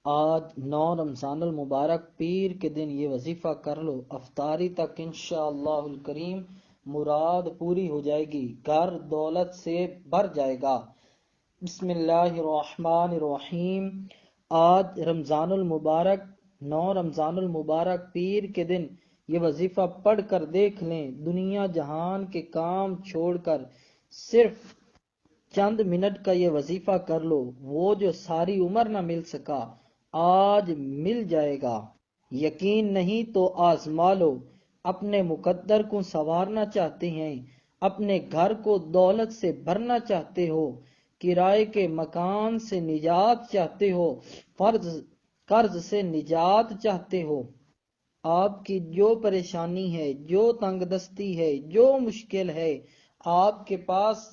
آج 9 رمضان المبارک پیر کے دن یہ وظیفہ کر لو، افطاری تک انشاءاللہ الکریم مراد پوری ہو جائے گی، گھر دولت سے بھر جائے گا۔ بسم اللہ الرحمن الرحیم۔ آج رمضان المبارک 9 رمضان المبارک پیر کے دن یہ وظیفہ پڑھ کر دیکھ لیں، دنیا جہان کے کام چھوڑ کر صرف چند منٹ کا یہ وظیفہ کر لو، وہ جو ساری عمر نہ مل سکا آج مل جائے گا۔ یقین نہیں تو آزما لو، اپنے مقدر کو سنوارنا چاہتے ہیں، اپنے گھر کو دولت سے بھرنا چاہتے ہو، کرائے کے مکان سے نجات چاہتے ہو، قرض سے نجات چاہتے ہو، آپ کی جو پریشانی ہے، جو تنگ دستی ہے، جو مشکل ہے، آپ کے پاس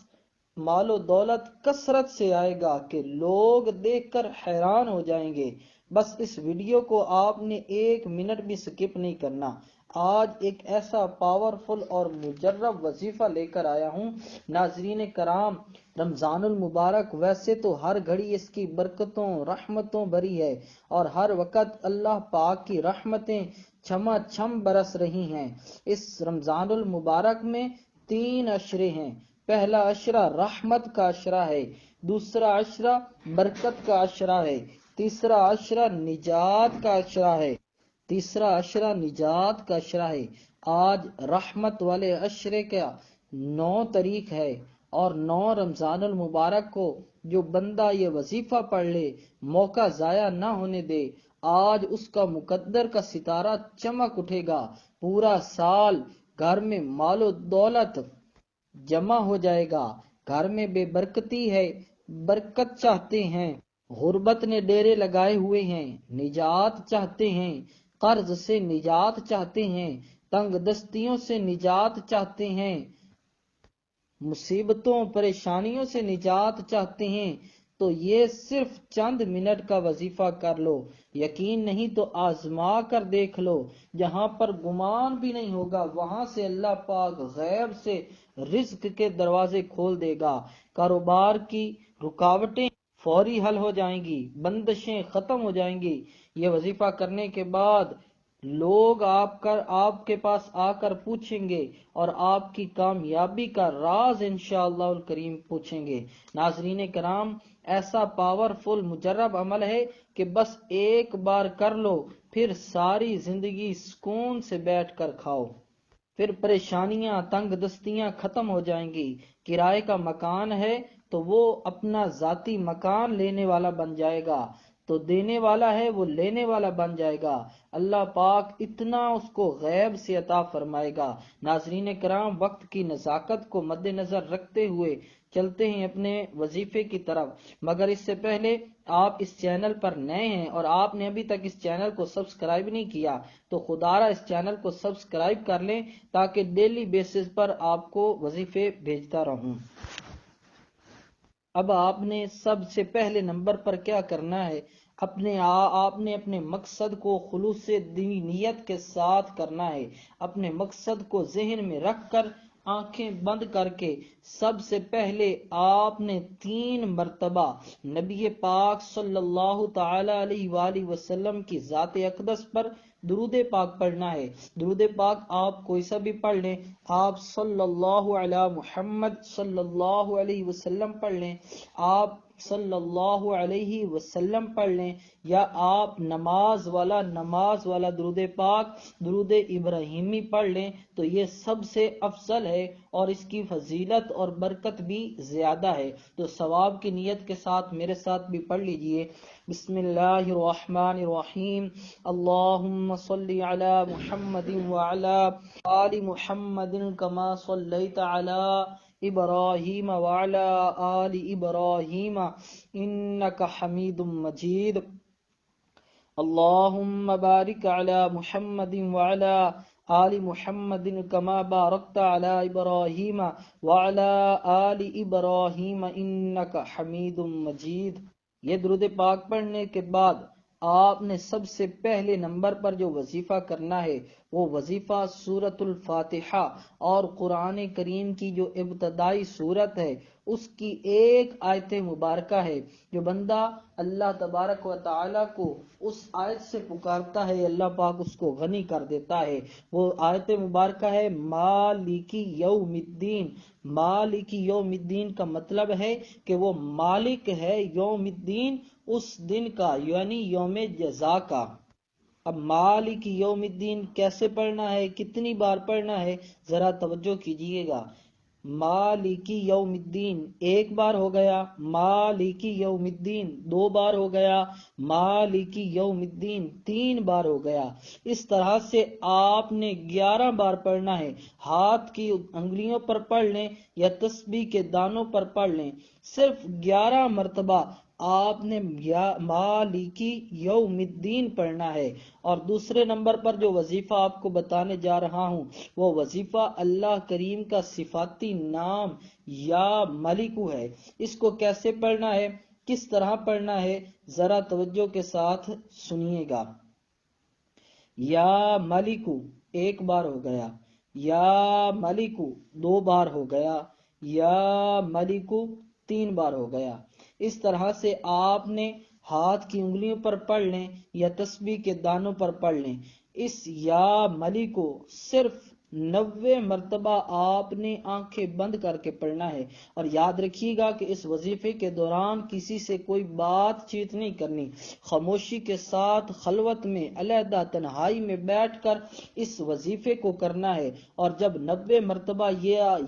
مال و دولت کثرت سے آئے گا کہ لوگ دیکھ کر حیران ہو جائیں گے۔ بس اس ویڈیو کو آپ نے 1 منٹ بھی سکپ نہیں کرنا۔ آج ایک ایسا پاورفل اور مجرب وظیفہ لے کر آیا ہوں۔ ناظرین کرام، رمضان المبارک ویسے تو ہر گھڑی اس کی برکتوں رحمتوں بری ہے، اور ہر وقت اللہ پاک کی رحمتیں چھما چھم برس رہی ہیں۔ اس رمضان المبارک میں 3 عشرے ہیں۔ پہلا عشرہ رحمت کا عشرہ ہے، دوسرا عشرہ برکت کا عشرہ ہے، تیسرا عشرہ نجات کا عشرہ ہے، آج رحمت والے عشرے کا 9 تاریخ ہے، اور 9 رمضان المبارک کو جو بندہ یہ وظیفہ پڑھ لے، موقع ضائع نہ ہونے دے، آج اس کا مقدر کا ستارہ چمک اٹھے گا، پورا سال گھر میں مال و دولت جمع ہو جائے گا۔ گھر میں بے برکتی ہے، برکت چاہتے ہیں، غربت نے ڈیرے لگائے ہوئے ہیں، نجات چاہتے ہیں، قرض سے نجات چاہتے ہیں، تنگ دستیوں سے نجات چاہتے ہیں، مصیبتوں پریشانیوں سے نجات چاہتے ہیں، تو یہ صرف چند منٹ کا وظیفہ کر لو۔ یقین نہیں تو آزما کر دیکھ لو، جہاں پر گمان بھی نہیں ہوگا وہاں سے اللہ پاک غیب سے رزق کے دروازے کھول دے گا، کاروبار کی رکاوٹیں فوری حل ہو جائیں گی، بندشیں ختم ہو جائیں گی۔ یہ وظیفہ کرنے کے بعد لوگ آپ کے پاس آ کر پوچھیں گے، اور آپ کی کامیابی کا راز انشاءاللہ الکریم پوچھیں گے۔ ناظرین کرام، ایسا پاورفل مجرب عمل ہے کہ بس ایک بار کر لو، پھر ساری زندگی سکون سے بیٹھ کر کھاؤ، پھر پریشانیاں تنگ دستیاں ختم ہو جائیں گی۔ کرائے کا مکان ہے تو وہ اپنا ذاتی مکان لینے والا بن جائے گا، تو دینے والا ہے وہ لینے والا بن جائے گا۔ اللہ پاک اتنا اس کو غیب سے عطا فرمائے گا۔ ناظرین کرام، وقت کی نزاکت کو مد نظر رکھتے ہوئے چلتے ہیں اپنے وظیفے کی طرف، مگر اس سے پہلے آپ اس چینل پر نئے ہیں اور آپ نے ابھی تک اس چینل کو سبسکرائب نہیں کیا، تو خدارہ اس چینل کو سبسکرائب کر لیں تاکہ ڈیلی بیسس پر آپ کو وظیفے بھیجتا رہوں۔ اب آپ نے سب سے پہلے نمبر پر کیا کرنا ہے، آپ نے اپنے مقصد کو خلوص نیت کے ساتھ کرنا ہے۔ اپنے مقصد کو ذہن میں رکھ کر آنکھیں بند کر کے سب سے پہلے آپ نے 3 مرتبہ نبی پاک صلی اللہ تعالی علیہ وآلہ وسلم کی ذات اقدس پر درود پاک پڑھنا ہے۔ درود پاک آپ کوئی سا بھی پڑھ لیں، آپ صلی اللہ علی محمد صلی اللہ علیہ وسلم پڑھ لیں، آپ صلی اللہ علیہ وسلم پڑھ لیں، یا آپ نماز والا درود پاک درود ابراہیمی پڑھ لیں، تو یہ سب سے افضل ہے اور اس کی فضیلت اور برکت بھی زیادہ ہے۔ تو ثواب کی نیت کے ساتھ میرے ساتھ بھی پڑھ لیجئے۔ بسم اللہ الرحمن الرحیم، اللہم صلی علی محمد وعلی آل محمد کما صلیت علی ابراہیم وعلی آل ابراہیم انک حمید مجید، اللہم بارک علی محمد وعلی آل محمد کما بارکت علی ابراہیم وعلی آل ابراہیم انک حمید مجید۔ یہ درود پاک پڑھنے کے بعد آپ نے سب سے پہلے نمبر پر جو وظیفہ کرنا ہے وہ وظیفہ سورۃ الفاتحہ اور قرآن کریم کی جو ابتدائی سورت ہے اس کی ایک آیت مبارکہ ہے. جو بندہ اللہ تبارک و تعالی کو اس آیت سے پکارتا ہے اللہ پاک اس کو غنی کر دیتا ہے. وہ آیت مبارکہ ہے مالکی یوم الدین. مالکی یوم الدین کا مطلب ہے کہ وہ مالک ہے یوم الدین، اس دن کا، یعنی یوم جزا کا. اب مالک یوم الدین کیسے پڑھنا ہے، کتنی بار پڑھنا ہے، ذرا توجہ کیجئے گا. مالکی یوم الدین ایک بار ہو گیا، مالکی یوم الدین دو بار ہو گیا، مالکی یوم الدین تین بار ہو گیا. اس طرح سے آپ نے 11 بار پڑھنا ہے. ہاتھ کی انگلیوں پر پڑھ لیں یا تسبیح کے دانوں پر پڑھ لیں، صرف 11 مرتبہ آپ نے مالکی یوم الدین پڑھنا ہے. اور دوسرے نمبر پر جو وظیفہ آپ کو بتانے جا رہا ہوں وہ وظیفہ اللہ کریم کا صفاتی نام یا ملکو ہے. اس کو کیسے پڑھنا ہے، کس طرح پڑھنا ہے، ذرا توجہ کے ساتھ سنیے گا. یا ملکو ایک بار ہو گیا، یا ملکو دو بار ہو گیا، یا ملکو تین بار ہو گیا. اس طرح سے آپ نے ہاتھ کی انگلیوں پر پڑھ لیں یا تسبیح کے دانوں پر پڑھ لیں. اس یا ملک کو صرف 90 مرتبہ آپ نے آنکھیں بند کر کے پڑھنا ہے. اور یاد رکھیے گا کہ اس وظیفے کے دوران کسی سے کوئی بات چیت نہیں کرنی، خاموشی کے ساتھ خلوت میں علیحدہ تنہائی میں بیٹھ کر اس وظیفے کو کرنا ہے. اور جب 90 مرتبہ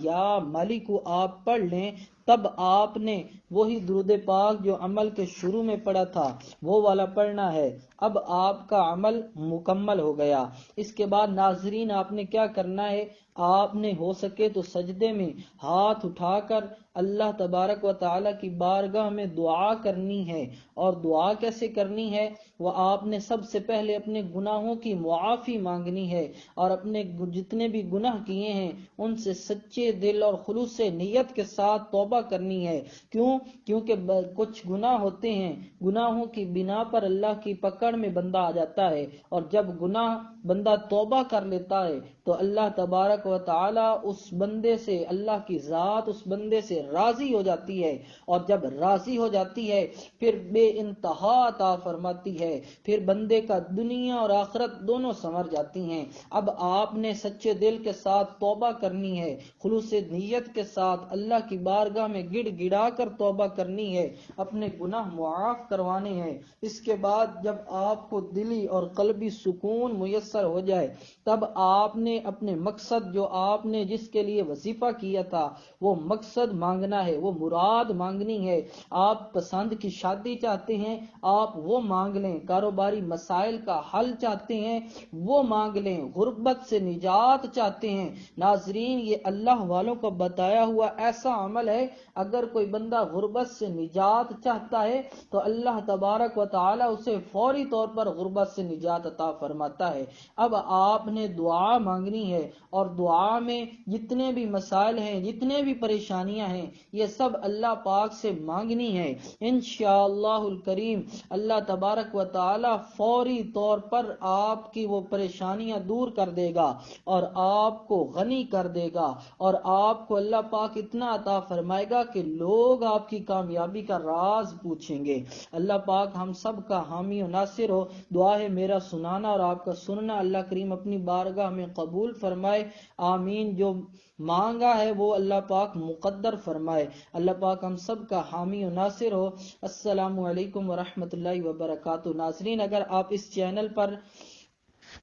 یا ملک کو آپ پڑھ لیں تب آپ نے وہی درود پاک جو عمل کے شروع میں پڑھا تھا وہ والا پڑھنا ہے. اب آپ کا عمل مکمل ہو گیا. اس کے بعد ناظرین آپ نے کیا کرنا ہے، آپ نے ہو سکے تو سجدے میں ہاتھ اٹھا کر اللہ تبارک و تعالی کی بارگاہ میں دعا کرنی ہے. اور دعا کیسے کرنی ہے، وہ آپ نے سب سے پہلے اپنے گناہوں کی معافی مانگنی ہے اور اپنے جتنے بھی گناہ کیے ہیں ان سے سچے دل اور خلوص نیت کے ساتھ توبہ کرنی ہے. کیونکہ کچھ گناہ ہوتے ہیں، گناہوں کی بنا پر اللہ کی پکڑ میں بندہ آ جاتا ہے. اور جب گناہ بندہ توبہ کر لیتا ہے تو اللہ تبارک و تعالی اس بندے سے، اللہ کی ذات اس بندے سے راضی ہو جاتی ہے. اور جب راضی ہو جاتی ہے پھر بے انتہا عطا فرماتی ہے، پھر بندے کا دنیا اور آخرت دونوں سنور جاتی ہیں. اب آپ نے سچے دل کے ساتھ توبہ کرنی ہے، خلوص نیت کے ساتھ اللہ کی بارگاہ میں گڑ گڑا کر توبہ کرنی ہے، اپنے گناہ معاف کروانے ہیں. اس کے بعد جب آپ کو دلی اور قلبی سکون میسر ہو جائے تب آپ نے اپنے مقصد جو آپ نے جس کے لیے وظیفہ کیا تھا وہ مقصد مانگنا ہے، وہ مراد مانگنی ہے. آپ پسند کی شادی چاہتے ہیں آپ وہ مانگ لیں، کاروباری مسائل کا حل چاہتے ہیں وہ مانگ لیں، غربت سے نجات چاہتے ہیں. ناظرین یہ اللہ والوں کو بتایا ہوا ایسا عمل ہے، اگر کوئی بندہ غربت سے نجات چاہتا ہے تو اللہ تبارک و تعالی اسے فوری طور پر غربت سے نجات عطا فرماتا ہے. اب آپ نے دعا مانگنی ہے اور دعا میں جتنے بھی مسائل ہیں، جتنے بھی پریشانیاں ہیں، یہ سب اللہ پاک سے مانگنی ہے. انشاءاللہ الکریم اللہ تبارک و تعالی فوری طور پر آپ کی وہ پریشانیاں دور کر دے گا اور آپ کو غنی کر دے گا. اور آپ کو اللہ پاک اتنا عطا فرمائے گا کہ لوگ آپ کی کامیابی کا راز پوچھیں گے. اللہ پاک ہم سب کا حامی و ناصر ہو. دعا ہے میرا سنانا اور آپ کا سننا اللہ کریم اپنی بارگاہ میں قبول فرمائے. آمین. جو مانگا ہے وہ اللہ پاک مقدر فرمائے. اللہ پاک ہم سب کا حامی و ناصر ہو. السلام علیکم ورحمۃ اللہ وبرکاتہ. ناظرین اگر آپ اس چینل پر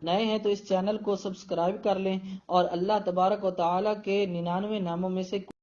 نئے ہیں تو اس چینل کو سبسکرائب کر لیں اور اللہ تبارک و تعالی کے 99 ناموں میں سے